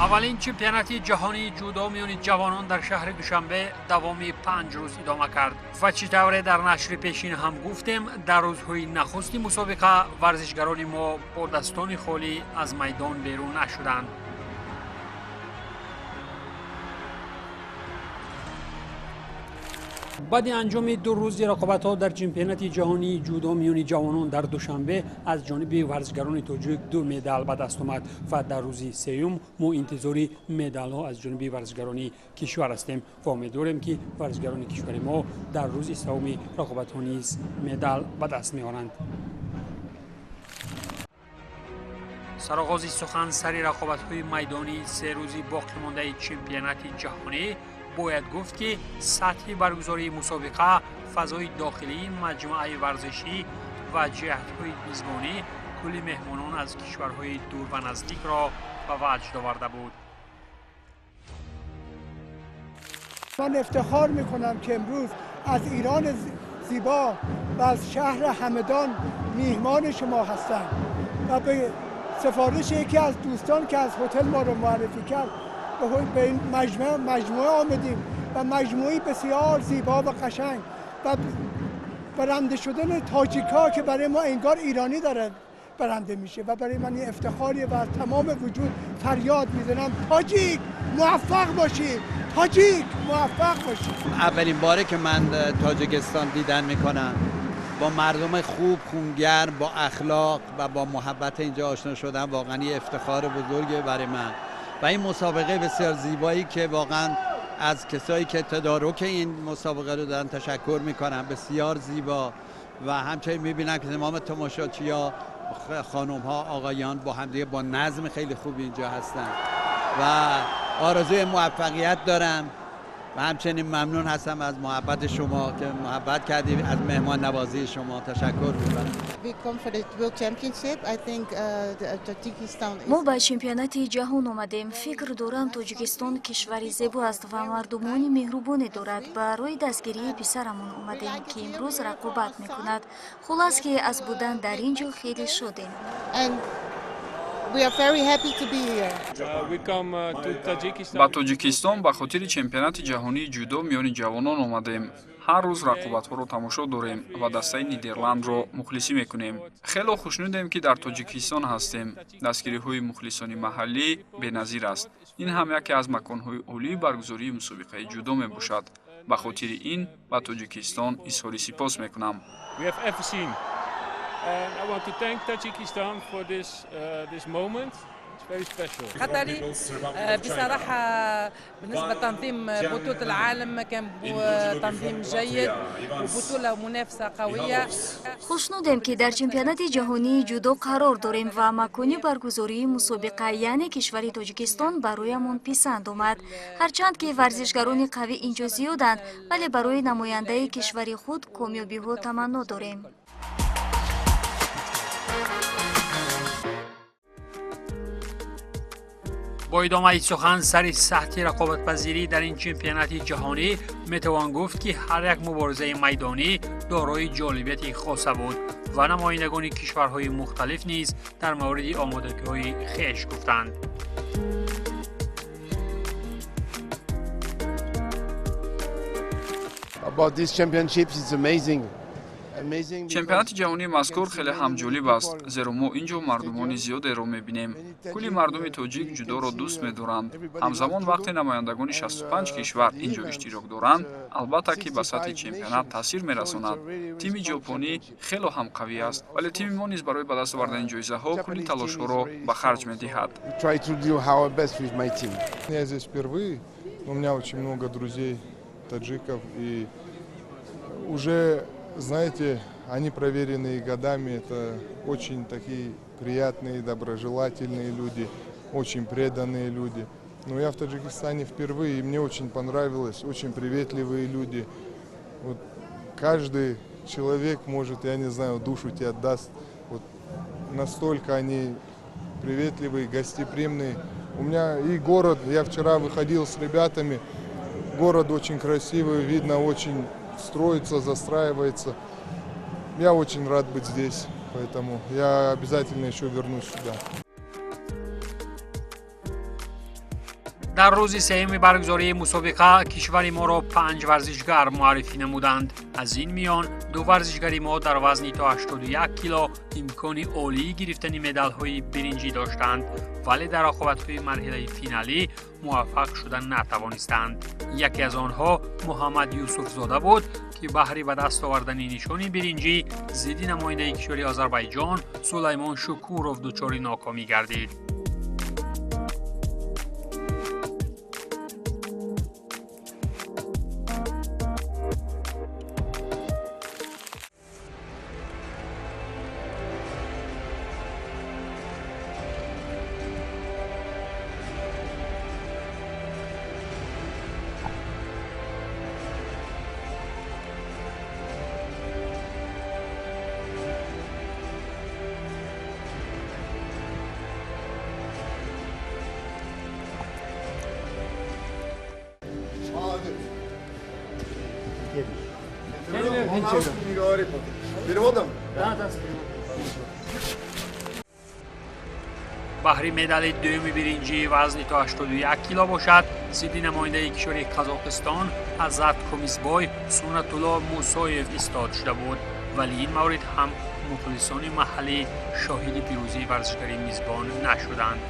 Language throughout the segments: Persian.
اولین چمپیونات جهانی جودو میان جوانان در شهر دوشنبه دوامی 5 روز ادامه کرد و چطوره در نشر پیشین هم گفتیم در روزهای نخستی مسابقه ورزشگران ما با دستان خالی از میدان بیرون نشدند. بعد انجام 2 روزی رقابت‌ها در چمپیونات جهانی جودو میان جوانان در دوشنبه از جانب ورزشگران تاجیک 2 مدال به دست آمد و در روز سوم ما انتظاری مدال‌ها از جانب ورزشگران کشور هستیم و امیدواریم که ورزشگران کشور ما در روز سوم رقابت‌ها نیز مدال به دست می‌آورند. سرآغاز سخن سر رقابت‌های میدانی 3 روزی باقی مانده چمپیونات جهانی باید گفت که سطح برگزاری مسابقه، فضای داخلی، مجموعه ورزشی و جهت‌های میزبانی کل مهمانان از کشورهای دور و نزدیک را به وجد آورده بود. من افتخار میکنم که امروز از ایران زیبا و از شهر همدان میهمان شما هستم و به سفارش یکی از دوستان که از هتل ما رو معرفی کرد به این مجموعه آمدیم و مجموعی بسیار زیبا و قشنگ و برنده شدن تاجیک‌ها که برای ما انگار ایرانی داره برنده میشه و برای من این افتخاریه و از تمام وجود فریاد میزنم تاجیک موفق باشید، تاجیک موفق باشید. اولین باره که من تاجیکستان دیدن میکنم، با مردم خوب، خونگرم، با اخلاق و با محبت اینجا آشنا شدم، واقعا یه افتخار بزرگه برای من و این مسابقه بسیار زیبایی که واقعا از کسایی که تدارک این مسابقه رو دارن تشکر میکنم. بسیار زیبا و همچنین میبینم که تمام تماشاچی‌ها، خانم ها، آقایان با همدیگه با نظم خیلی خوب اینجا هستن و آرزوی موفقیت دارم و همچنین ممنون هستم از محبت شما که محبت کردید، از مهمان نوازی شما تشکر میکنم. ما به چمپیونات جهان آمدیم. فکر دارم تاجیکستان کشوری زیبا است و مردمانی مهربانی دارد. برای دستگیری پسرمون آمدیم که امروز رقابت میکند. خلاص که از بودن در اینجا خیلی شدیم. با تاجیکستان به خاطر چمپیونات جهانی جودو میان جوانان آمدیم. هر روز رقابت‌ها رو تماشا داریم و دسته نیدرلند رو مخلصی میکنیم. خیلی خوشنودیم که در تاجیکستان هستیم. دستگیری‌های مخلصان محلی بی‌نظیر است. این هم یکی از مکان‌های عالی برگزاری مسابقه جودو میباشد. به خاطر این به تاجیکستان اظهار سپاس میکنم. And I want to thank Tajikistan for this moment. It's very special. خطري بصراحة بالنسبة لتنظيم بطولة العالم كان تنظيم جيد وبطولة منافسة قوية. خوشنودیم که در چمپیونات جهانی جودو قرار داریم و مکانی برگزاری مسابقه یعنی کشور تاجیکستان برایمان پسند آمد. هرچند که ورزشگران قوی اینجا زیادند ولی برای نماینده کشور خود کامیابی ها تمنا داریم. با ادامه سخن سر سطح رقابت‌پذیری در این چمپیونات جهانی میتوان گفت که هر یک مبارزه میدانی دارای جالبیت خاصه بود و نمایندگان کشورهای مختلف نیز در مورد آمادگی‌های خویش گفتند. About these championships, it's amazing. چمپیونات جهانی مذکور خیلی هم جالب است، زیرا ما اینجا مردمان زیادی را میبینیم. کلی مردم تاجیک جودو را دوست می‌دارند. همزمان وقتی نمایندگان 65 کشور اینجا اشتراک دارند، البته که به سطح چمپیونات تاثیر می‌رساند. تیم ژاپنی خیلی هم قوی است، ولی تیم ما نیز برای به دست آوردن این جایزه‌ها کلی تلاش‌ها را به خرج می‌دهد. Я здесь впервые, у меня очень много друзей таджиков и уже знаете, они проверенные годами, это очень такие приятные, доброжелательные люди, очень преданные люди. Но я в Таджикистане впервые, и мне очень понравилось, очень приветливые люди. Вот каждый человек может, я не знаю, душу тебе отдаст. Вот настолько они приветливые, гостеприимные. У меня и город, я вчера выходил с ребятами, город очень красивый, видно, очень строится, застраивается. Я очень рад быть здесь, поэтому я обязательно еще вернусь сюда. дар рӯзи сеюми баргузории мусобиқа кишвари моро 5 варзишгар муаррифӣ намуданд. аз ин миён 2 варзишгари мо дар вазни то 81 кило имкони олии гирифтани медалҳои биринҷӣ доштанд, вале дар оқибатҳои марҳилаи финалӣ муваффақ шуда натавонистанд. яке аз онҳо муҳаммад юсуфзода буд ки баҳри ба даст овардани нишони биринҷӣ зидди намояндаи кишвари озарбойҷон сулаймон шукуров дучори нокомӣ гардид. баҳри медали дуюми биринҷӣ вазни то 81 кило бошад, зидди намояндаи кишвари қазоқистон Азат Комисбой Сунатулло Мусоев истод шуда буд, вале ин маврид ҳам мухлисони маҳаллӣ шоҳиди пирӯзии варзишгари мизбон нашуданд.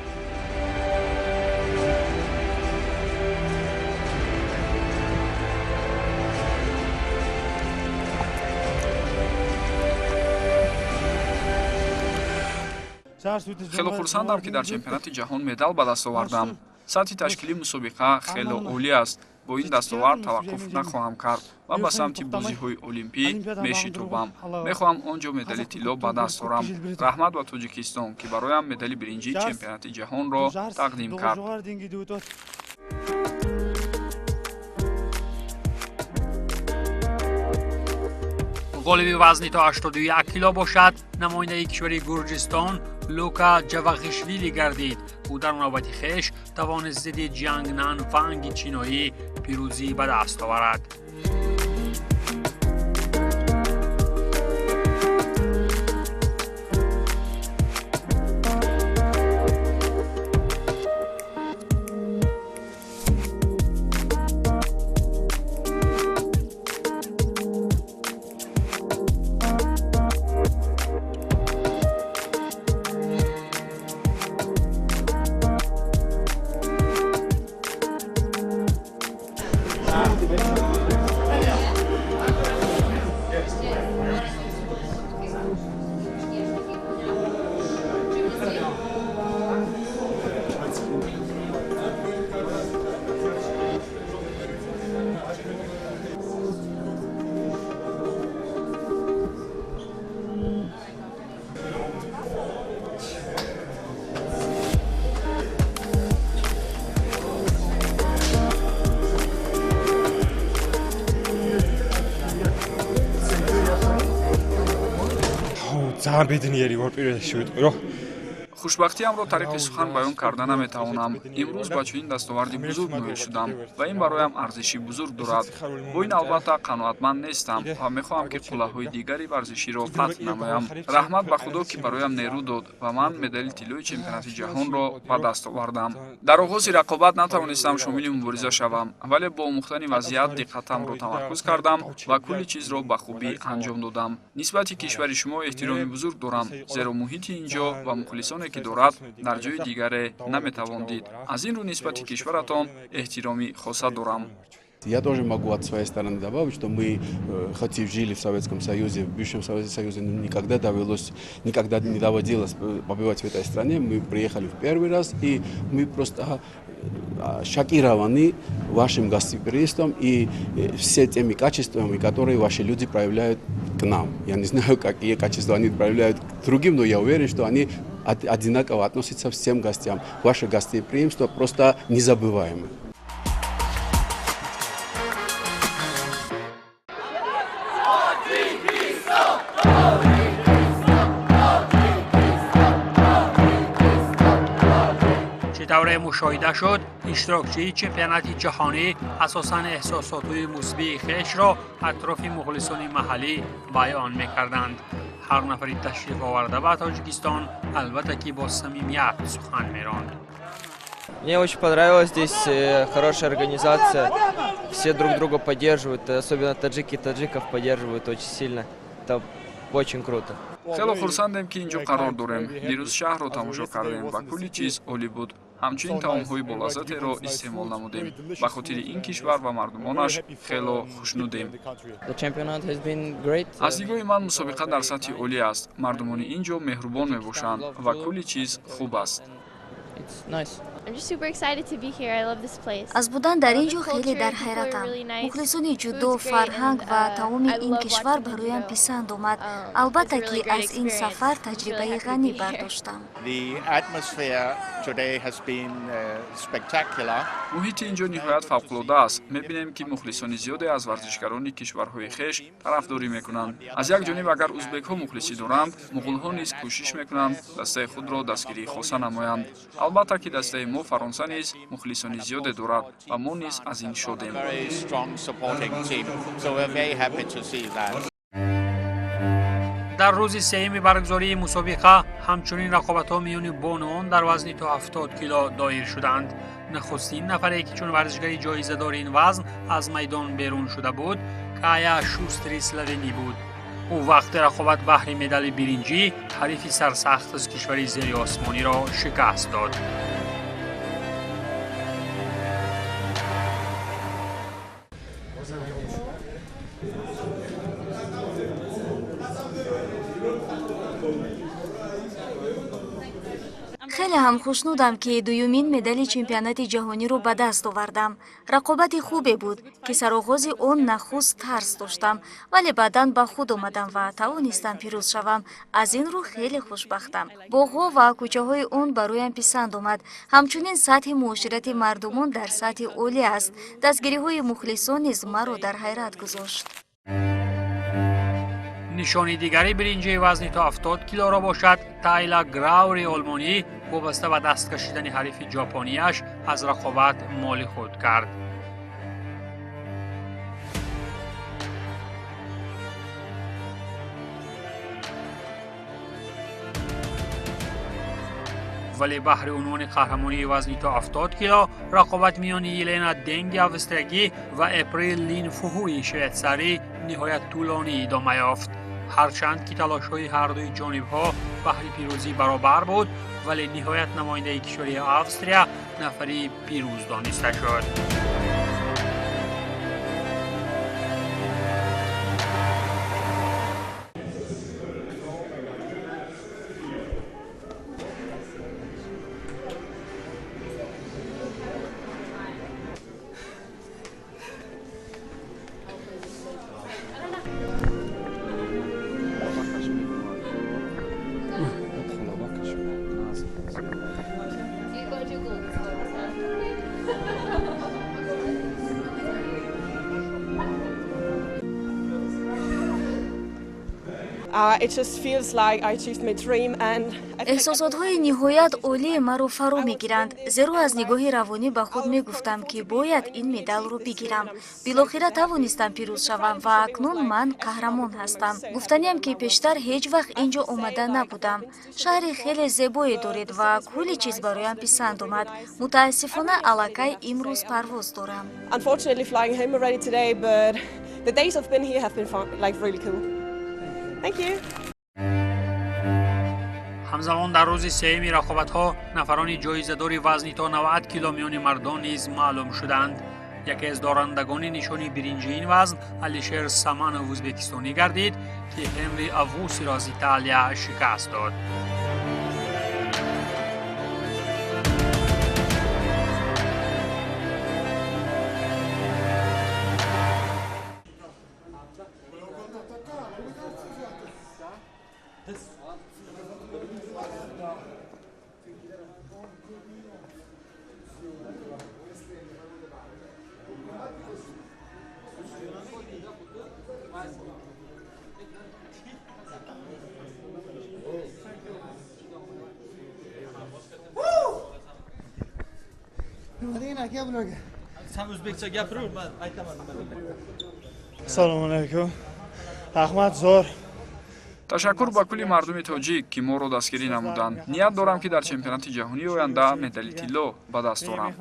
хело хурсандам ки дар чемпионати ҷаҳон медал ба даст овардам. сатҳи ташкилии мусобиқа хело олӣ аст. бо ин дастовард таваққуф нахоҳам кард ва ба самти бозиҳои олимпӣ мешитобам. мехоҳам он ҷо медали тилло ба даст орам. раҳмат ба Тоҷикистон ки бароям медали биринҷии чемпионати ҷаҳонро тақдим кард. ғолиби вазни то 81 кило бошад намояндаи кишвари Гурҷистон Лука Ҷавахишвили гардид. ӯ дар навбати хеш тавонист зидди Ҷиангнан Ванги чиноӣ пирӯзӣ ба даст оварад. ძალიან ბედნიერი ვარ პირველში ვიტყვი რომ хушбахтиамро тариқи сухан баён карда наметавонам. имрӯз ба чунин дастоварди бузург ноил шудам ва ин бароям арзиши бузург дорад. бо ин албатта қаноатманд нестам ва мехоҳам ки қуллаҳои дигари варзиширо фатҳ намоям. раҳмат ба худо ки бароям нерӯ дод ва ман медали тиллои чемпионати ҷаҳонро ба даст овардам. дар оғози рақобат натавонистам шомили мубориза шавам, вале бо омӯхтани вазъият диққатамро тамаркуз кардам ва кулли чизро ба хубӣ анҷом додам. нисбати кишвари шумо эҳтироми бузург дорам, зеро муҳити ин ҷо ва мухлисоне ки дорад дар ҷои дигаре наметавон дид. аз ин рӯ нисбати кишваратон эҳтироми хоса дорам. Я тоже могу от своей стороны добавить, что мы, хоть и жили в Советском Союзе, в бывшем Советском Союзе, никогда не доводилось побывать в этой стране. Мы приехали в первый раз, и мы просто шокированы вашим гостеприимством и все теми качествами, которые ваши люди проявляют к нам. Я не знаю, какие качества они проявляют к другим, но я уверен, что они одинаково относится к всем гостям. Ваше гостеприимство просто незабываемо. چطور مشاهده شد اشتراکچی چمپیونات جهانی اساساً احساسات‌های مثبت خویش را اطراف مخلصان محلی بیان می‌کردند. هر نفری تشریف آورده به تاجیکستان البته که با صمیمیت سخن می‌راند. Мне очень понравилось здесь, хорошая организация, все друг друга поддерживают, особенно таджики таджиков поддерживают очень сильно. Это очень круто. хело хурсандем ки инҷо қарор дорем. дирӯз шаҳрро тамошо кардем ва кулли чиз олӣ буд. ҳамчунин таомҳои болаззатеро истеъмол намудем. ба хотири ин кишвар ва мардумонаш хело хушнудем. аз дидгоҳи ман мусобиқа дар сатҳи олӣ аст. мардумони ин ҷо меҳрубон мебошанд ва кулли чиз хуб аст. аз будан дар ин ҷо хеле дар ҳайратам. мухлисони ҷудо, фарҳанг ва таоми ин кишвар бароям писанд омад. албатта ки аз ин сафар таҷрибаи ғанӣ бардоштам. муҳити ин ҷо ниҳоят фавқулода аст. мебинем ки мухлисони зиёде аз варзишгарони кишварҳои хеш тарафдорӣ мекунанд. аз як ҷониб агар узбекҳо мухлисӣ доранд, муғулҳо низ кӯшиш мекунанд дастаи худро дастгирии хоса намоянд. албатта ки дастаи мо фаронса низ мухлисони зиёде дорад ва мо низ аз ин шодем. дар рӯзи сеюми баргузории мусобиқа ҳамчунин рақобатҳо миёни бонуон дар вазни то 70 кило доир шуданд. нахустин нафаре ки чун варзишгари ҷоизадори ин вазн аз майдон берун шуда буд, Кая Шустри Словенӣ буд. ӯ вақти рақобат баҳри медали биринҷӣ ҳарифи сарсахт аз кишвари зери осмониро шикаст дод. хеле ҳам хушнудам ки дуюмин медали чемпионати ҷаҳониро ба даст овардам. рақобати хубе буд ки сароғози он нахуст тарс доштам, вале баъдан ба худ омадам ва тавонистам пирӯз шавам. аз ин рӯ хеле хушбахтам. боғҳо ва кӯчаҳои он бароям писанд омад. ҳамчунин сатҳи муоширати мардумон дар сатҳи олӣ аст. дастгириҳои мухлисон низ маро дар ҳайрат гузошт. нишони дигари биринҷии вазни то 70 килоро бошад. Тайла Граури олмонӣ вобаста ба даст кашидани ҳарифи ҷопонияш аз рақобат моли худ кард. вале баҳри унвони қаҳрамонии вазни то 70 кило рақобат миёни Елена Денги австриягӣ ва Эприл Линфуҳуи шветсарӣ ниҳоят тӯлонӣ идома ёфт. ҳарчанд ки талошҳои ҳардуи ҷонибҳо баҳри пирӯзӣ баробар буд, вале ниҳоят намояндаи кишвари Австрия нафари пирӯз дониста шуд. эҳсосотҳои ниҳоят олии маро фаро мегиранд, зеро аз нигоҳи равонӣ ба худ мегуфтам ки бояд ин медалро бигирам. билохира тавонистам пирӯз шавам ва акнун ман қаҳрамон ҳастам. гуфтаниам ки пештар ҳеҷ вақт ин ҷо омада набудам. шаҳри хеле зебое доред ва кулли чиз бароям писанд омад. мутаассифона аллакай имрӯз парвоз дорам. ҳамзамон дар рӯзи сеюми рақобатҳо нафарони ҷоизадори вазни то 90 кило миёни мардон низ маълум шуданд. яке аз дорандагони нишони биринҷии ин вазн Алишер Саманов ӯзбекистонӣ гардид ки Ҳенри Авусиро аз Италия шикаст дод. салому алейкум. Ахмад Зор. ташаккур ба кулли мардуми тоҷик ки моро дастгирӣ намуданд. Ният дорам ки дар чемпионати ҷаҳонии оянда медали тилло ба даст орам.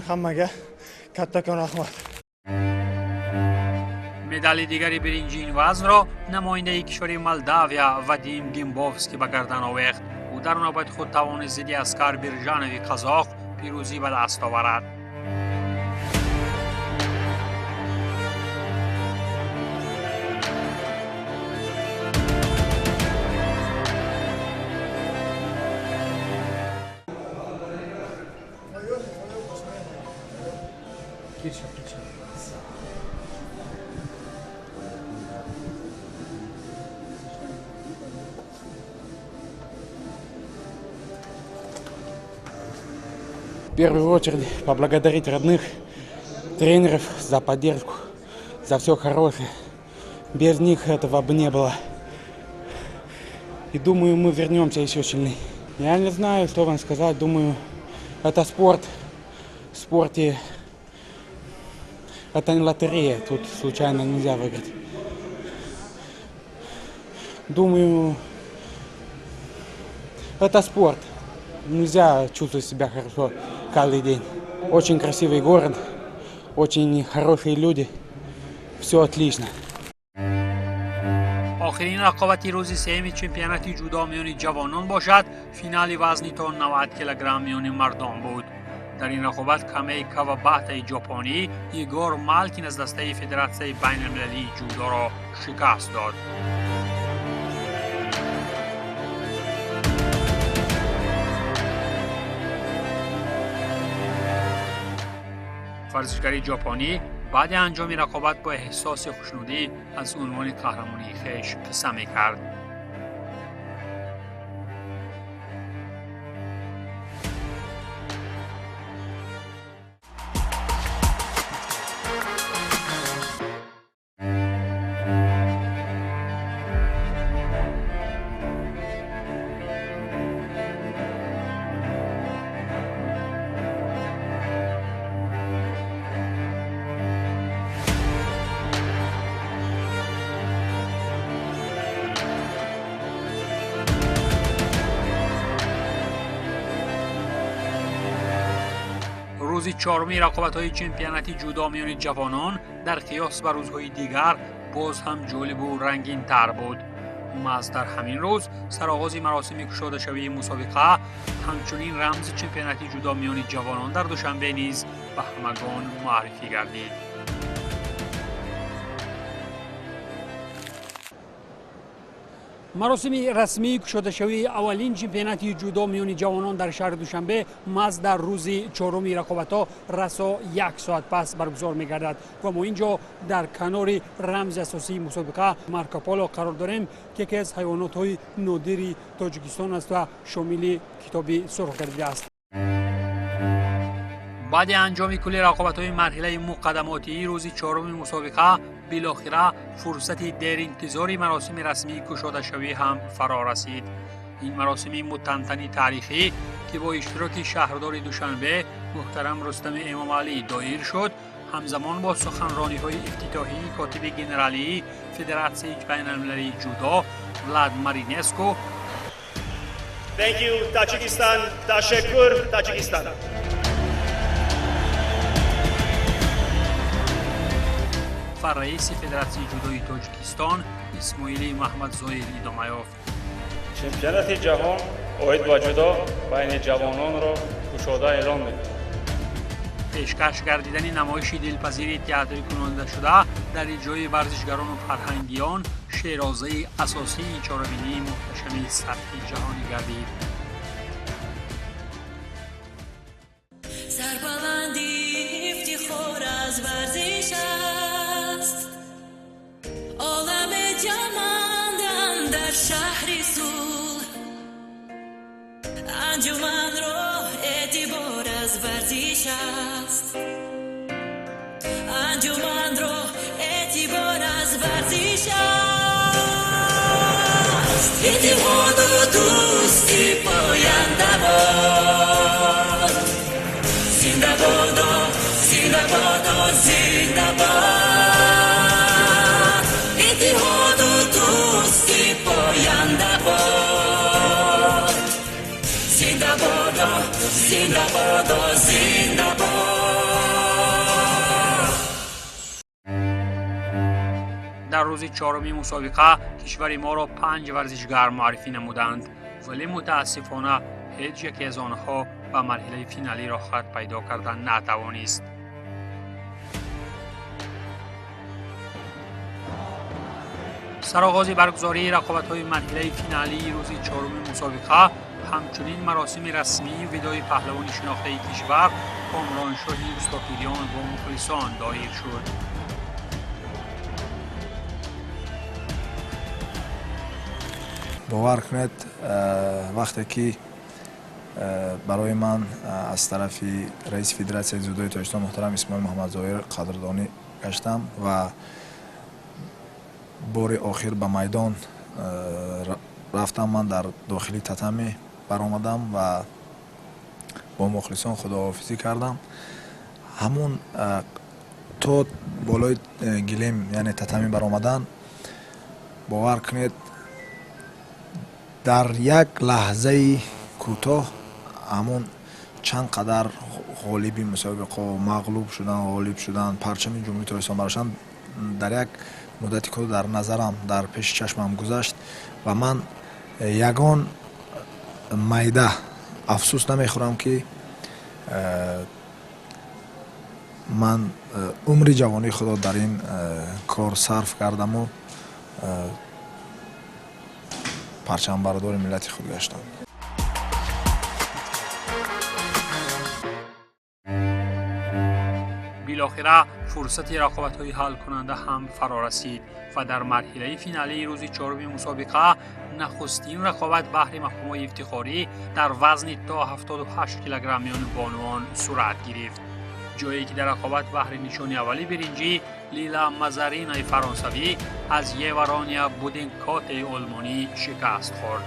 Ҳаммага каттакон рахмат. медали дигари биринҷии вазнро намояндаи кишвари Молдавия Вадим Гимбовский ба гардан овехт. ӯ дар навбати худ тавонист зидди Аскар Биржанови қазоқ пирӯзӣ ба даст оварад. В первую очередь поблагодарить родных, тренеров за поддержку, за все хорошее. Без них этого бы не было. И думаю, мы вернемся еще сильнее. Я не знаю, что вам сказать. Думаю, это спорт. В спорте это не лотерея. Тут случайно нельзя выиграть. Думаю, это спорт. Нельзя чувствовать себя хорошо каждый день. Очень красивый город, очень хорошие люди. Все отлично. آخرین رقابتی روز سوم چمپیونات جودو میان جوانان باشد فینال وزنی تا 90 کیلوگرم میان مردان بود. در این رقابت کمی کاواباتا ژاپنی ایگور مالکین از دسته فدراسیون بین المللی جودو را شکست داد. ورزشکاری ژاپنی بعد انجام رقابت با احساس خوشنودی از عنوان قهرمانی خویش قسم می‌کرد. روز چهارمی رقابت‌های چمپیونات جودو میان جوانان در قیاس با روزهای دیگر باز هم جالب و رنگین‌تر بود. محض در همین روز سرآغاز مراسم گشاده شوی مسابقه همچنین رمز چمپیونات جودو میان جوانان در دوشنبه نیز به همگان معرفی گردید. مراسم رسمی گشاده شوی اولین چمپیونات جودو میان جوانان در شهر دوشنبه محض در روز چهارمی رقابت‌ها رسا 1 ساعت پس برگزار می‌گردد و ما اینجا در کنار رمز اساسی مسابقه مارکوپولو قرار داریم که یکی از حیوانات‌های نادر تاجیکستان است و شامل کتاب سرخ گردیده است. بعد انجام کل رقابت‌های مرحله مقدماتی روز چهارم مسابقه بالاخره فرصت دیر انتظاری مراسم رسمی گشاده شوی هم فرا رسید. این مراسم متنطنی تاریخی که با اشتراک شهردار دوشنبه محترم رستم امام علی دایر شد همزمان با سخنرانی‌های افتتاحی کاتب گنرالی فدراسیون بین‌المللی جودو ولاد مارینسکو Thank you Tajikistan. Tashakkur Tajikistan. رئیس فدراسیون جودوی تاجیکستان اسماعیل محمد زاهر ادامه یافت. چمپیونات جهان اوید با جودو بین جوانان را گشاده اعلام می‌کند. پیشکش گردیدن نمایش دلپذیر تئاتری کننده شده در اجرای ورزشگران و فرهنگیان شیرازه اساسی چهاربینی محتشم سطح جهانی گردید. سربلندی افتخار از ورزش است، عالم جماندن در شهر صلح، انجمن را اعتبار از ورزش است، انجمن را اعتبار از ورزش است، اتحاد و دوستی پاینده باد، زنده باد زنده‌باد زنده‌باد. در روز چهارمی مسابقه کشور ما را 5 ورزشگر معرفی نمودند، ولی متاسفانه هیچ یکی از آنها به مرحله فینالی را خط پیدا کردن نتوانست. سرآغاز برگزاری رقابت‌های مرحله فینالی روز چهارم مسابقه همچنین مراسم رسمی وداع پهلوان شناخته کشور کامرانشاهی استاپیریان با مخلصان دایر شد. باور کنید وقتی که برای من از طرف رئیس فدراسیون جودوی تاجیکستان محترم اسماعیل محمد ظاهر قدردانی گشتم و بار آخر به میدان رفتم، من در داخلی تتمی برآمدم و با مخلصان خداحافظی کردم. همون تا بالای گلیم یعنی تتمی برآمدن باور کنید در یک لحظه کوتاه همون چند قدر غالبی مسابقه مغلوب شدن، غالب شدن، پرچم جمهوری تاجیکستان براشتن در یک مدتی که در نظرم در پیش چشمم گذشت و من یگان میده افسوس نمیخورم که من عمر جوانی خدا در این کار صرف کردم و پرچم بردار ملت خود گشتم. بالاخره فرصت رقابت‌های حل کننده هم فرا رسید و در مرحله فینالی روز چهارم مسابقه نخستین رقابت بهر مفهوم افتخاری در وزن تا 78 کیلوگرم میان بانوان صورت گرفت. جایی که در رقابت بهر نشان اولی برنجی لیلا مزارینای فرانسوی از یورانیا بودنکات آلمانی شکست خورد.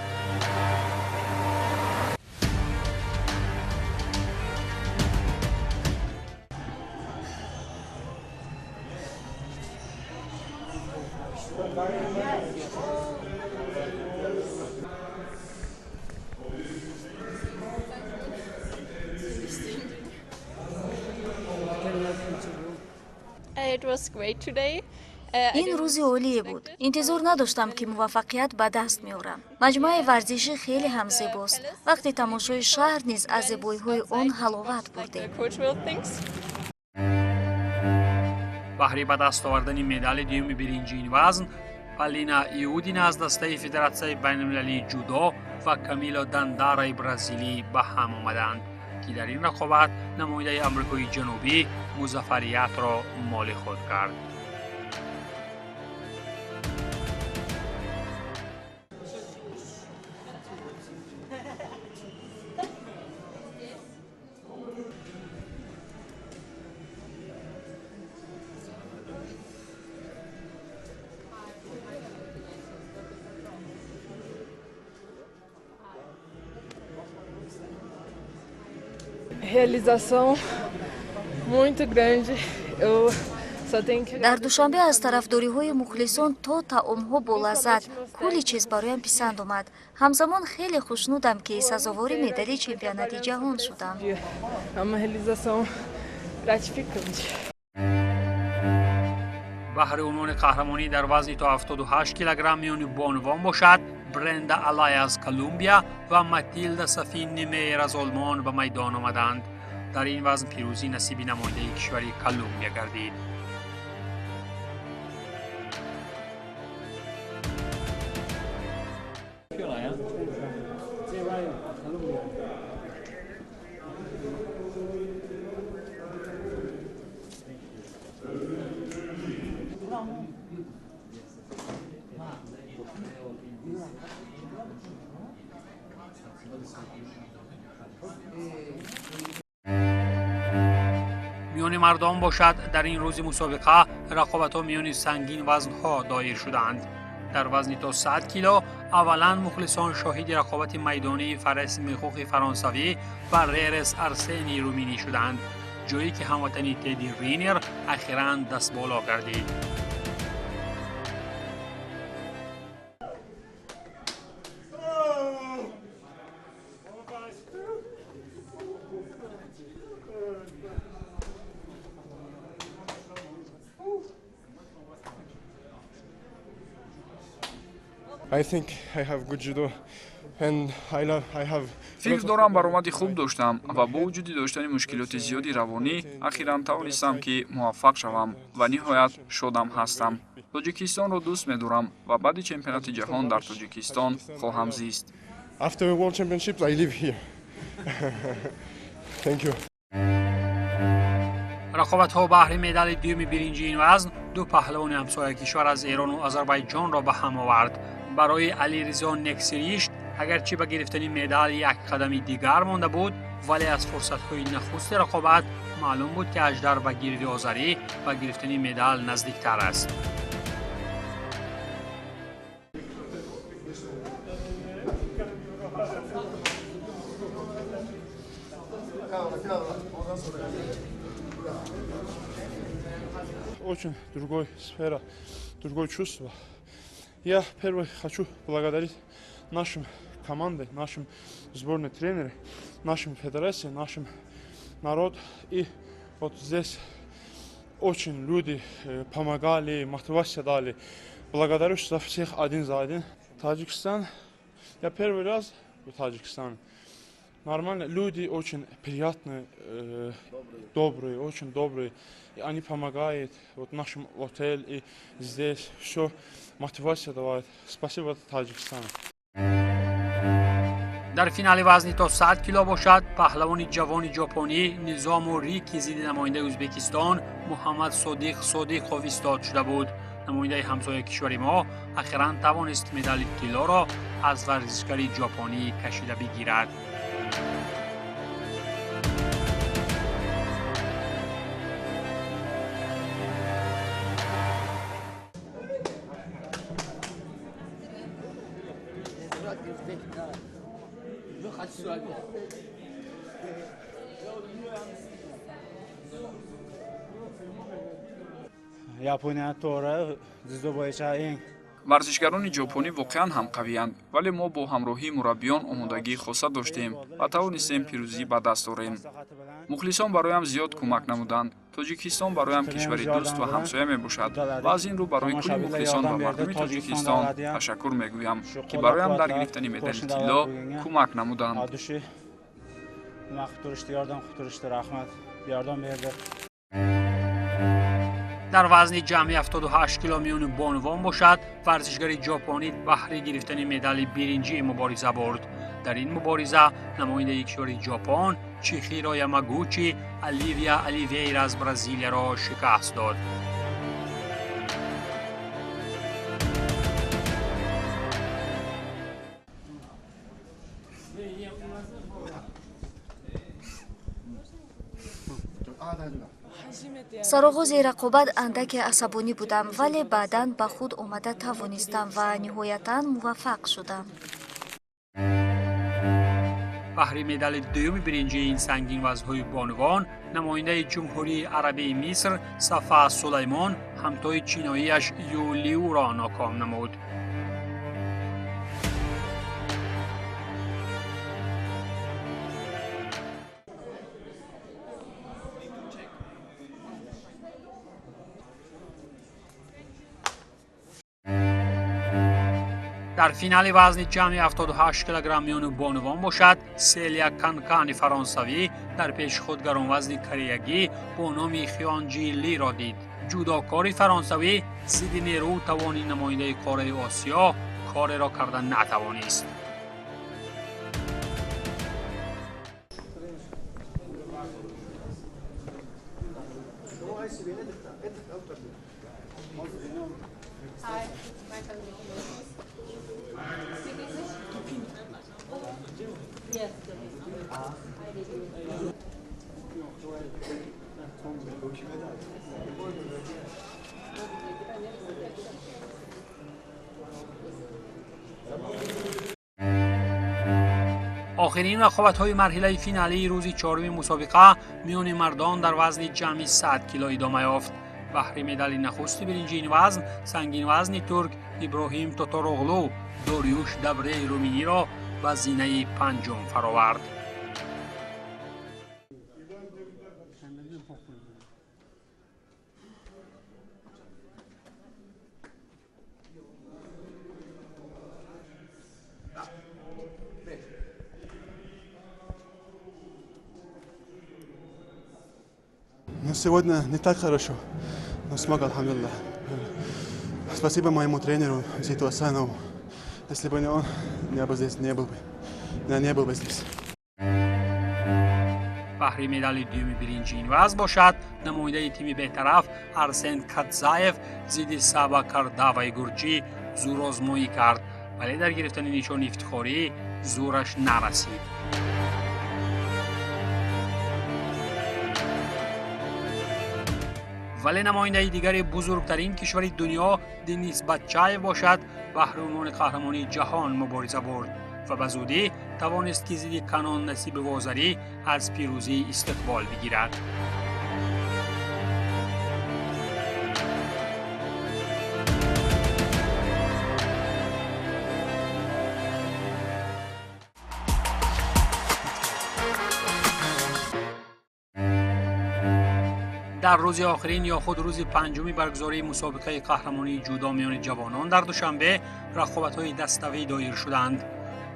این روز عالی بود. انتظار نداشتم که موفقیت به دست میارم. مجموعه ورزشی خیلی هم زیباست. وقتی تماشای شهر نیز از زیبایی‌های آن حلاوت بردیم. بهر به دست آوردن مدال دوم برنجی این وزن پالینا ایودین از دسته فدراسیون بین‌المللی جودو و کامیلا داندارای برزیلی به هم آمدند که در این رقابت نماینده آمریکای جنوبی موفقیت را مال خود کرد. Realização muito grande. Eu só tenho que در دوشنبه از طرفداری‌های مخلصان تا طعام‌ها با لذت کلی چیز برایم پسند آمد. همزمان خیلی خوشنودم که سزاوار مدال چمپیونات جهان شدم. É uma realização gratificante. بهر عنوان قهرمانی در وزن تا 78 کیلوگرم میان بانوان باشد برندا آلای از کلمبیا و ماتیلدا سفین نیمیر از آلمان به میدان آمدند. در این وزن پیروزی نصیب نماینده کشور کلمبیا گردید. میان مردان باشد در این روز مسابقه رقابت‌ها میان سنگین وزن‌ها دایر شدند. در وزن تا 100 کیلو اولا مخلصان شاهد رقابت میدانی فرس میخوخ فرانسوی و ریرس ارسنی رومینی شدند، جایی که هموطنی تدی رینر اخیراً دست بالا گردید. I think I have good judo and I have فکر دارم برآمدی خوب داشتم و با وجود داشتن مشکلات زیادی روانی اخیراً توانستم که موفق شوم و نهایت شادم هستم. تاجیکستان را دوست می‌دارم و بعد چمپیونات جهان در تاجیکستان خواهم زیست. After World Championships I live here. Thank you. رقابت‌ها بهره مدال دوم برنجی این وزن دو پهلوان همسایه کشور از ایران و آذربایجان را به هم آورد. برای علیرضا نکسریشت اگرچه به گرفتن مدال یک قدم دیگر مانده بود، ولی از فرصت‌های نخست رقابت معلوم بود که اژدر و گیرد آذری به گرفتن مدال نزدیکتر است. Очень другой сфера, другое чувство. Я первый хочу благодарить нашим команде, нашим сборной тренеры, нашим федерации, нашим народ. И вот здесь очень люди помогали, мотивацию дали. Благодарю за всех один за один. Таджикистан, я первый раз в Таджикистане. Нормально, люди очень приятные, добрые, очень добрые. И они помогают вот нашему отелю и здесь все мотивация давает. Спасибо Таджикистану. در فینال وزنی تا 100 کیلو باشد، پهلوان جوان ژاپنی نظام ریکی ضد نماینده ازبکستان محمد صادق ایستاد شده بود. نماینده همسایه کشور ما اخیراً توانست مدال طلا را از ورزشکار ژاپنی کشیده بگیرد. Yaponiya to'g'ri judo bo'yicha eng ورزشگران ژاپنی واقعا هم قوی‌اند، ولی ما با همراهی مربیان آمادگی خاصه داشتیم و توانستیم پیروزی به دست آوریم. مخلصان برایم زیاد کمک نمودند. تاجیکستان برایم کشوری دوست و همسایه میباشد و از این رو برای کل مخلصان و مردم تاجیکستان تشکر میگویم که برایم در گرفتن مدال طلا کمک نمودند. در وزن جمعی 78 کیلو میان بانوان باشد، ورزشگر ژاپنی بهره گرفتن مدال برنجی مبارزه برد. در این مبارزه نماینده کشور ژاپن چیخیرو یاماگوچی الیویا الیویرا از برزیل را شکست داد. سرآغاز رقابت اندک عصبانی بودم، ولی بعداً به خود آمده توانستم و نهایتاً موفق شدم. بهره مدال دوم برنجی این سنگین وزن‌های بانوان نماینده جمهوری عربی مصر صفا سلیمان همتای چیناییش یو لیو را ناکام نمود. در فینال وزن جمعی 78 کیلوگرم میان بانوان باشد، سلیا کانکان فرانسوی در پیش خود گرانوزن کریگی با نام خیانجی لی را دید. جودوکار فرانسوی ضد نیرو توان نماینده قاره آسیا کار را کردن نتوانست. آخرین رقابت‌های مرحله فینالی روز چهارم مسابقه میان مردان در وزن جمعی 100 کیلو ادامه یافت. بهره مدال نخست برنجی این وزن سنگین وزن ترک ابراهیم توتوروغلو داریوش دبره رومینی را به زینه پنجم فراورد. Сегодня не так хорошо, но смог, альхамдулилlah. Спасибо моему тренеру Зиту Асанову. Если бы не он, я бы здесь не был бы. Я не был бы здесь. بهره مدال دوم برنج این وضع باشد نماینده تیم بهطرف ارسن کاتزایف ضد ساباکار داوای گرجی زور آزمایی کرد ولی در گرفتن نشان افتخاری زورش نرسید. ولی نماینده دیگر بزرگترین کشور دنیا دنیس باتچایف باشد بهره عنوان قهرمانی جهان مبارزه برد و به زودی توانست که ضد کنان نصیب وازری از پیروزی استقبال بگیرد. در روز آخرین یا خود روز پنجمی برگزاری مسابقه قهرمانی جودو میان جوانان در دوشنبه رقابت‌های دسته‌ای دایر شدند.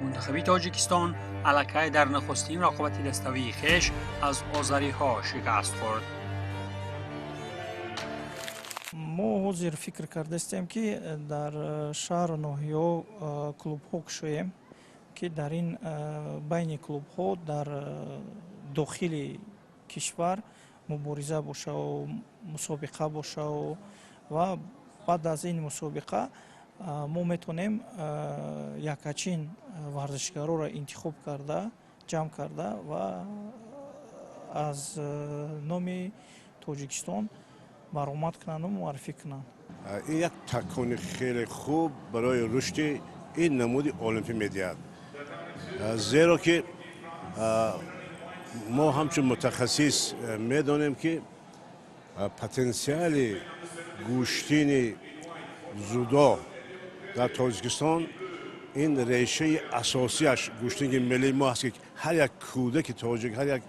منتخب تاجیکستان الکی در نخستین رقابت دسته‌ای خویش از آذری‌ها شکست خورد. ما حاضر فکر کرده استیم که در شهر و ناحیه‌ها کلوب‌ها کشویم که در این بین کلوب‌ها در داخل کشور مبارزه باشه و مسابقه باشه و بعد از این مسابقه ما میتونیم یکاچین ورزشکارا را انتخاب کرده جمع کرده و از نام تاجیکستان برآمد کنند و معرفی کنند. این یک تکون خیلی خوب برای رشد این نمود المپی میدهد زیرا که ما همچون متخصص میدانیم که پتانسیل گوشتین جودو در تاجیکستان این ریشه اساسیش گوشتین ملی ما هست که هر یک کودک تاجیک هر یک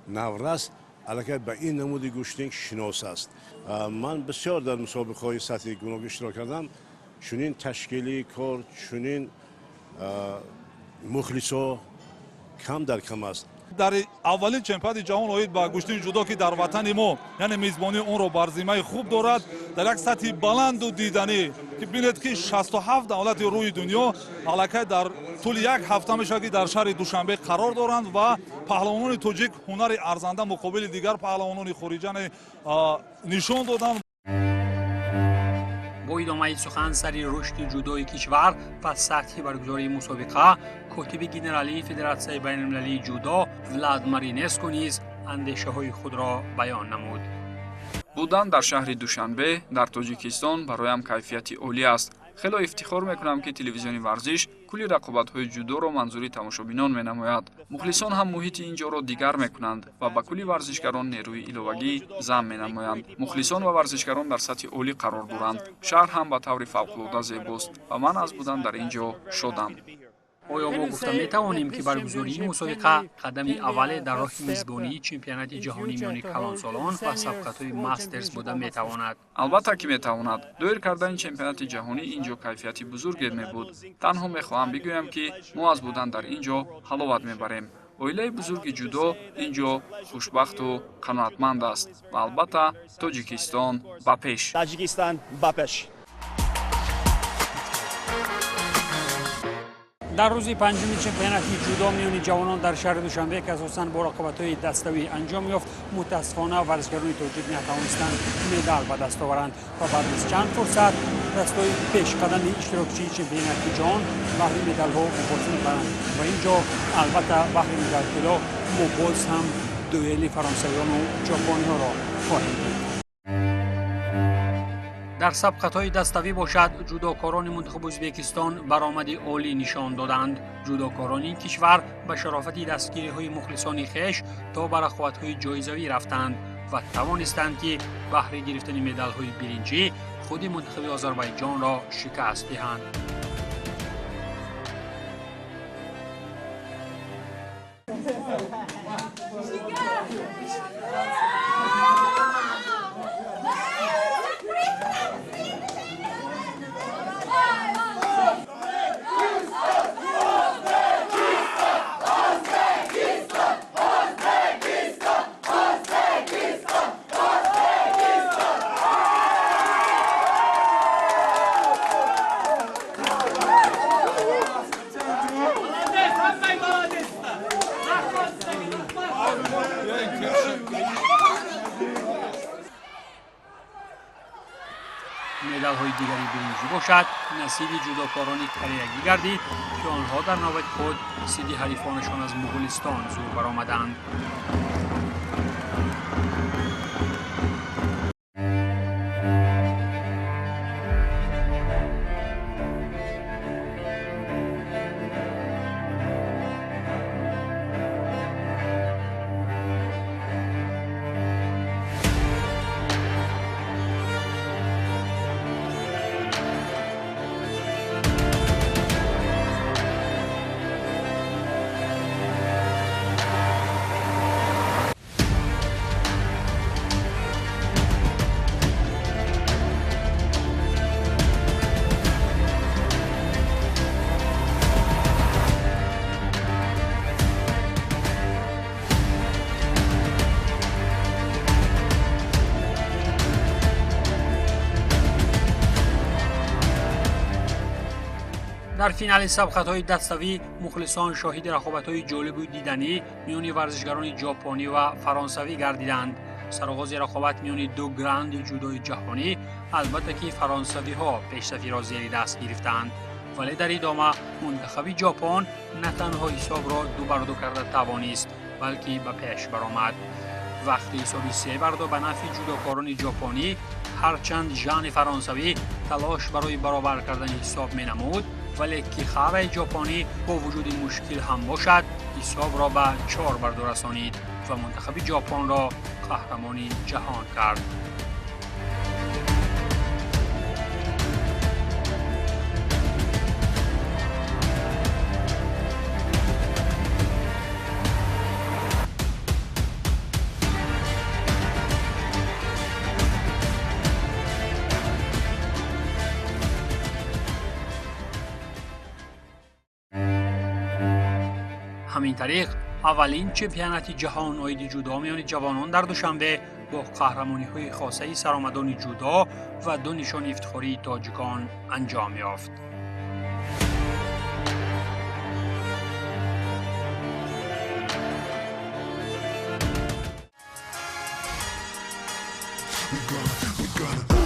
نورس علاقه به این نمود گوشتین شناس است. من بسیار در مسابقه های سطحی گوناگون اشتراک کردم چنین تشکیلی کار چنین مخلصا کم در کم است. در اولین چمپیونات جهان اوید با گوشتین جودو که در وطن ما یعنی میزبانی اون رو بر ذمه خوب دارد در یک سطح بلند و دیدنی که ببینید که 67 دولت روی دنیا علاقه در طول یک هفته میشه که در شهر دوشنبه قرار دارند و پهلوانان تاجیک هنر ارزنده مقابل دیگر پهلوانان خارجی نشان دادند. با ادامه سخن سر رشد جودوی کشور و سطح برگزاری مسابقه کاتب گنرالی فدراسیون بین المللی جودو ولادیمیر نیز اندیشه های خود را بیان نمود. بودن در شهر دوشنبه در تاجیکستان برایم کیفیتی عالی است. خیلی افتخار میکنم که تلویزیون ورزش کلی رقابت‌های جودو را منظوری تماشابینان می‌نماید. مخلصان هم محیط اینجا را دیگر میکنند و با کلی ورزشکاران نیروی ایلوگی جمع می‌نمایند. مخلصان و ورزشکاران در سطح عالی قرار دارند. شهر هم به طور فوق‌العاده زیباست و من از بودن در اینجا شدم. آیا ما گفتم میتوانیم که برگزاری مسابقه قدمی اول در راه میزبانی چمپیونات جهانی میان کلانسالان و سبقت‌های ماسترز بوده میتواند؟ البته که میتواند. دایر کردن چمپیونات جهانی اینجا کیفیتی بزرگی میبود. تنها میخواهم بگویم که ما از بودن در اینجا حلاوت میبریم. اویله بزرگ جودو اینجا خوشبخت و قناعتمند است و البته تاجیکستان با پیش. تاجیکستان با پیش. در روز پنجم چمپیونات جودو میان جوانان در شهر دوشنبه که اساساً با رقابت‌های دسته‌ای انجام یافت متأسفانه ورزشکاران تاجیک نتوانستند مدال به دست آورند و بعد از چند فرصت دسته‌های پیش قدم اشتراکچی چمپیونات جهان بهره مدال‌ها مبارزه می‌کنند و اینجا البته بهره مدال طلا ما باز هم دوئل فرانسویان و ژاپنی‌ها را خواهیم دید. در سبقت‌های دسته‌ای باشد جودوکاران منتخب ازبکستان برآمد عالی نشان دادند. جودوکاران این کشور به شرافت دستگیری‌های مخلصان خویش تا به رقابت‌های جایزه‌ای رفتند و توانستند که بهره گرفتن مدال‌های برنجی خود منتخب آذربایجان را شکست دهند. مدال‌های دیگری برنجی باشد، نصیب جودوکاران کره‌ای گردید که آنها در نوبت خود ضد حریفانشان از مغولستان زور برآمدند. در فینال سبقت‌های دستاوی مخلصان شاهد رقابت‌های جالب و دیدنی میان ورزشگران ژاپنی و فرانسوی گردیدند. سرآغاز رقابت میان دو گراند جودوی جهانی البته که فرانسوی‌ها پیشرفتی را زیر دست گرفتند، ولی در ادامه منتخب ژاپن نه تنها حساب را 2-2 کرده توانست بلکه به پیش برآمد. وقتی حسابی 3-2 به نفع جودوکاران ژاپنی، هرچند ژان فرانسوی تلاش برای برابر کردن حساب می‌نمود، ولی که خر ژاپنی با وجود مشکل هم باشد حساب را به 4-2 رسانید و منتخب ژاپن را قهرمان جهان کرد. همین طریق اولین چمپیونات جهان آید جودو میان جوانان در دوشنبه با قهرمانی‌های خاصه سرآمدان جودو و 2 نشان افتخاری تاجیکان انجام یافت. We gonna